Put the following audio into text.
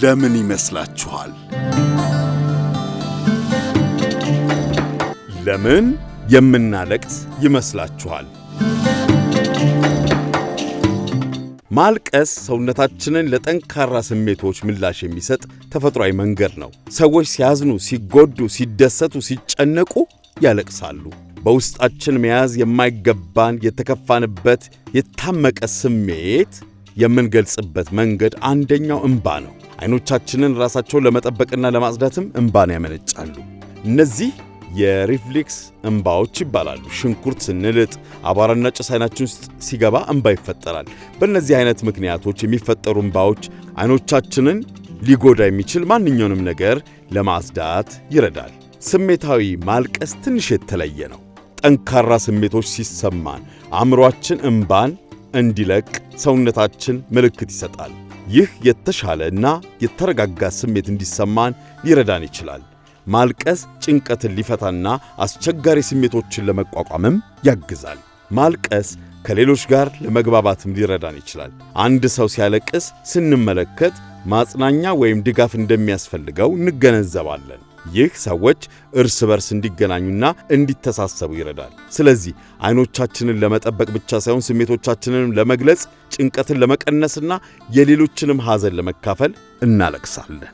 ለምን ይመስላችኋል? ለምን የምናለቅስ ይመስላችኋል? ማልቀስ ሰውነታችንን ለጠንካራ ስሜቶች ምላሽ የሚሰጥ ተፈጥሯዊ መንገድ ነው። ሰዎች ሲያዝኑ፣ ሲጎዱ፣ ሲደሰቱ፣ ሲጨነቁ ያለቅሳሉ። በውስጣችን መያዝ የማይገባን የተከፋንበት የታመቀ ስሜት የምንገልጽበት መንገድ አንደኛው እንባ ነው። አይኖቻችንን ራሳቸውን ለመጠበቅና ለማጽዳትም እንባን ያመነጫሉ። እነዚህ የሪፍሌክስ እንባዎች ይባላሉ። ሽንኩርት ስንልጥ አቧራና ጭስ አይናችን ውስጥ ሲገባ እንባ ይፈጠራል። በእነዚህ አይነት ምክንያቶች የሚፈጠሩ እንባዎች አይኖቻችንን ሊጎዳ የሚችል ማንኛውንም ነገር ለማጽዳት ይረዳል። ስሜታዊ ማልቀስ ትንሽ የተለየ ነው። ጠንካራ ስሜቶች ሲሰማን አእምሮአችን እንባን እንዲለቅ ሰውነታችን ምልክት ይሰጣል። ይህ የተሻለና የተረጋጋ ስሜት እንዲሰማን ሊረዳን ይችላል። ማልቀስ ጭንቀትን ሊፈታና አስቸጋሪ ስሜቶችን ለመቋቋምም ያግዛል። ማልቀስ ከሌሎች ጋር ለመግባባትም ሊረዳን ይችላል። አንድ ሰው ሲያለቅስ ስንመለከት ማጽናኛ ወይም ድጋፍ እንደሚያስፈልገው እንገነዘባለን። ይህ ሰዎች እርስ በርስ እንዲገናኙና እንዲተሳሰቡ ይረዳል። ስለዚህ አይኖቻችንን ለመጠበቅ ብቻ ሳይሆን ስሜቶቻችንን ለመግለጽ፣ ጭንቀትን ለመቀነስና የሌሎችንም ሐዘን ለመካፈል እናለቅሳለን።